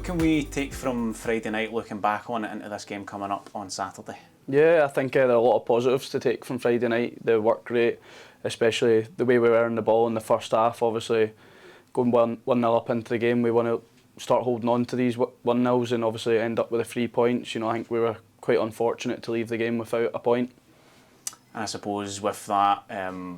can we take from Friday night looking back on it into this game coming up on Saturday? Yeah, I think there are a lot of positives to take from Friday night. The work rate, especially the way we were in the ball in the first half. Obviously, going 1-0 up into the game, we want to start holding on to these 1-0s and obviously end up with the 3 points. I think we were quite unfortunate to leave the game without a point. And I suppose with that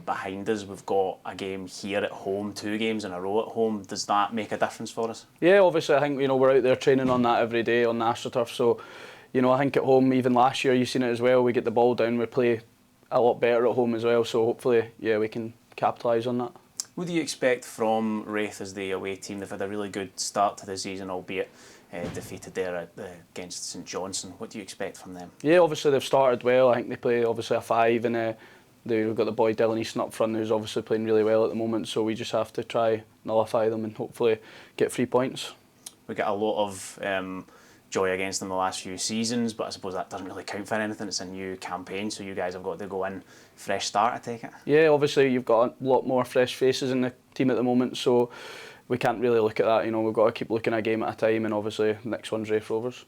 behind us, we've got a game here at home, 2 games in a row at home. Does that make a difference for us? Yeah, obviously I think we're out there training on that every day on the AstroTurf. So, I think at home, even last year you've seen it as well. We get the ball down, we play a lot better at home as well. So hopefully, we can capitalise on that. What do you expect from Raith as the away team? They've had a really good start to the season, albeit defeated there against St Johnstone. What do you expect from them? Yeah, obviously they've started well. I think they play obviously a 5 and they've got the boy Dylan Easton up front who's obviously playing really well at the moment, so we just have to try nullify them and hopefully get 3 points. We get a lot of joy against them the last few seasons, but I suppose that doesn't really count for anything. It's a new campaign, so you guys have got to go in fresh start, I take it? Yeah, obviously you've got a lot more fresh faces in the team at the moment, so we can't really look at that. We've got to keep looking at a game at a time, and obviously the next one's Raith Rovers.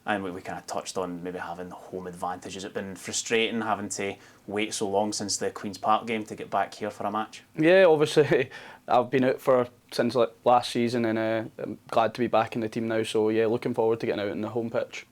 And we kind of touched on maybe having home advantage. Has it been frustrating having to wait so long since the Queen's Park game to get back here for a match? Yeah, obviously I've been out since last season, and I'm glad to be back in the team now. So yeah, looking forward to getting out in the home pitch.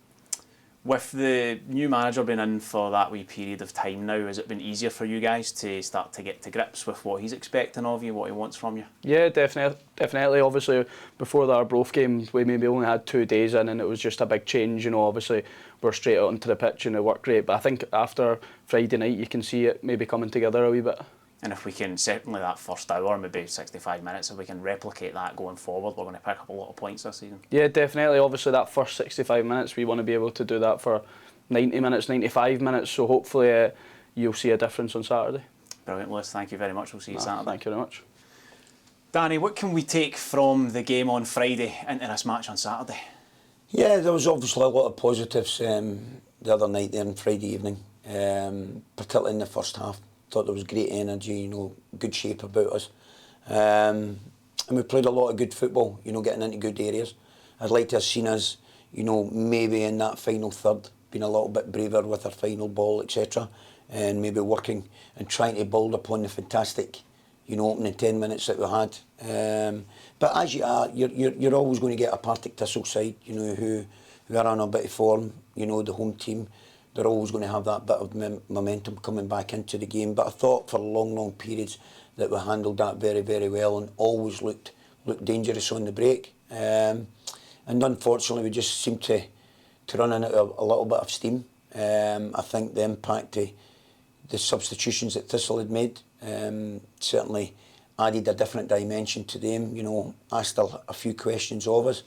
With the new manager being in for that wee period of time now, has it been easier for you guys to start to get to grips with what he's expecting of you, what he wants from you? Yeah, definitely. Obviously, before the Arbroath game, we maybe only had 2 days in, and it was just a big change. Obviously, we're straight out onto the pitch and it worked great. But I think after Friday night, you can see it maybe coming together a wee bit. And if we can, certainly that first hour, maybe 65 minutes, if we can replicate that going forward, we're going to pick up a lot of points this season. Yeah, definitely. Obviously, that first 65 minutes, we want to be able to do that for 90 minutes, 95 minutes. So hopefully you'll see a difference on Saturday. Brilliant, Lewis. Thank you very much. We'll see you Saturday. Thank you very much. Danny, what can we take from the game on Friday into this match on Saturday? Yeah, there was obviously a lot of positives the other night there on Friday evening, particularly in the first half. Thought there was great energy, good shape about us. And we played a lot of good football, getting into good areas. I'd like to have seen us, maybe in that final third, being a little bit braver with our final ball, etc. And maybe working and trying to build upon the fantastic, opening 10 minutes that we had. But as you are, you're always going to get a Partick Thistle side, who are on a bit of form, the home team. They're always going to have that bit of momentum coming back into the game. But I thought for long periods that we handled that very, very well and always looked dangerous on the break. And unfortunately, we just seemed to run out of a little bit of steam. I think the impact of the substitutions that Thistle had made certainly added a different dimension to them. Asked a few questions of us.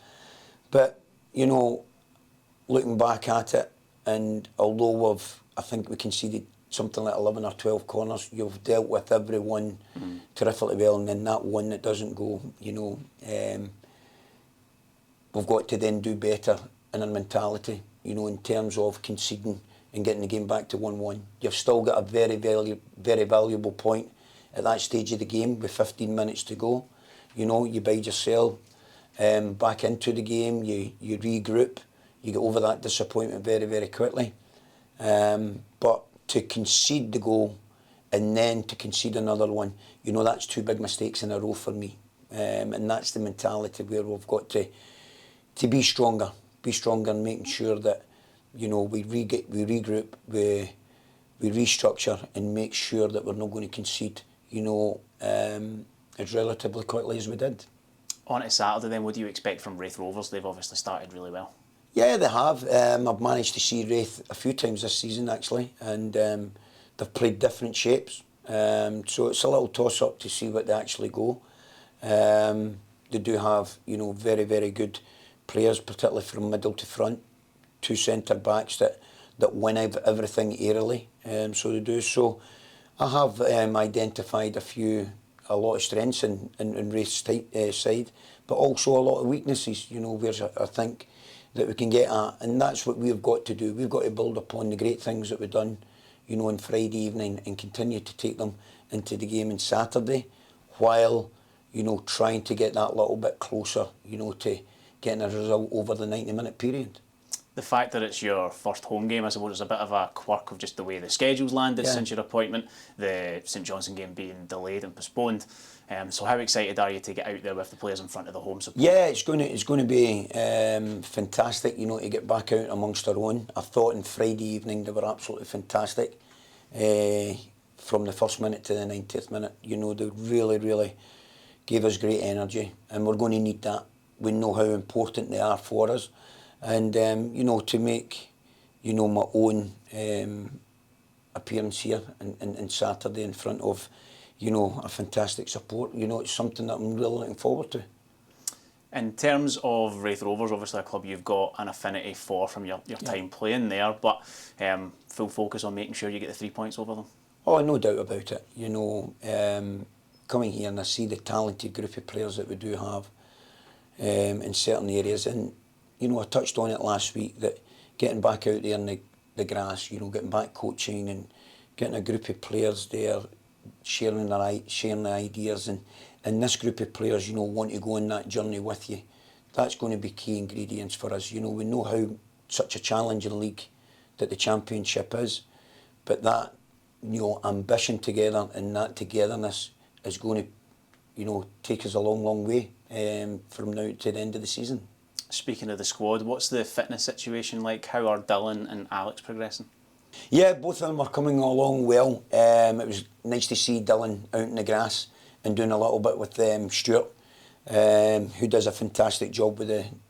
But, looking back at it, and although I think we conceded something like 11 or 12 corners, you've dealt with every one terrifically well, and then that one that doesn't go, we've got to then do better in our mentality, in terms of conceding and getting the game back to 1-1. You've still got a very valuable point at that stage of the game with 15 minutes to go. You bide yourself back into the game, you regroup. You get over that disappointment very, very quickly. But to concede the goal and then to concede another one, that's 2 big mistakes in a row for me. And that's the mentality where we've got to be stronger and making sure that, we regroup, we restructure and make sure that we're not going to concede, as relatively quickly as we did. On to Saturday then, what do you expect from Raith Rovers? They've obviously started really well. Yeah, they have. I've managed to see Raith a few times this season, actually, and they've played different shapes. So it's a little toss-up to see what they actually go. They do have, very, very good players, particularly from middle to front. 2 centre-backs that win everything aerially, so they do. So I have identified a lot of strengths in Raith's side, but also a lot of weaknesses, where I think that we can get at, and that's what we've got to do. We've got to build upon the great things that we've done, on Friday evening and continue to take them into the game on Saturday, while, trying to get that little bit closer, to getting a result over the 90-minute period. The fact that it's your first home game, I suppose, is a bit of a quirk of just the way the schedule's landed since your appointment, the St Johnstone game being delayed and postponed. So how excited are you to get out there with the players in front of the home support? Yeah, it's going to be fantastic, you know, to get back out amongst our own. I thought on Friday evening they were absolutely fantastic. From the first minute to the 90th minute, you know, they really gave us great energy, and we're going to need that. We know how important they are for us. And, you know, to make, you know, my own appearance here on Saturday in front of, you know, a fantastic support, you know, it's something that I'm really looking forward to. In terms of Raith Rovers, obviously a club you've got an affinity for from your time playing there, but full focus on making sure you get the 3 points over them? Oh, no doubt about it. You know, coming here and I see the talented group of players that we do have in certain areas, and you know, I touched on it last week, that getting back out there in the grass, you know, getting back coaching and getting a group of players there, sharing the ideas, and this group of players, you know, want to go on that journey with you. That's going to be key ingredients for us. You know, we know how such a challenging league that the Championship is, but that, you know, ambition together and that togetherness is going to, you know, take us a long way from now to the end of the season. Speaking of the squad, what's the fitness situation like? How are Dylan and Alex progressing? Yeah, both of them are coming along well. It was nice to see Dylan out in the grass and doing a little bit with Stuart, who does a fantastic job with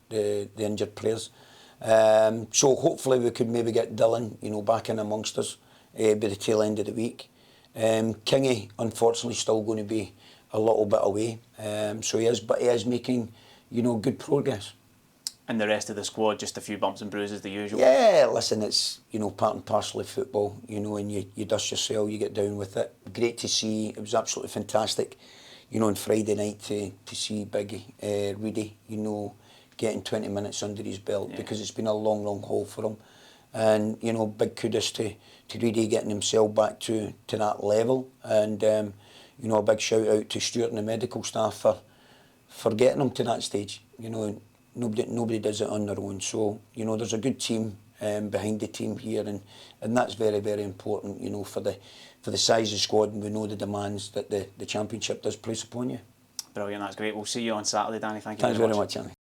the injured players. So hopefully we could maybe get Dylan, you know, back in amongst us by the tail end of the week. Kingy, unfortunately, still going to be a little bit away. So he is making, you know, good progress. And the rest of the squad, just a few bumps and bruises, the usual? Yeah, listen, it's, you know, part and parcel of football, you know, and you dust yourself, you get down with it. Great to see, it was absolutely fantastic, you know, on Friday night to see Big Reedy, you know, getting 20 minutes under his belt, because it's been a long haul for him. And, you know, big kudos to Reedy getting himself back to that level. And, you know, a big shout out to Stuart and the medical staff for getting him to that stage, you know. Nobody does it on their own, so you know there's a good team behind the team here, and that's very important, you know, for the size of squad, and we know the demands that the Championship does place upon you. Brilliant, that's great. We'll see you on Saturday, Danny. Thank you. Thanks very much, Annie.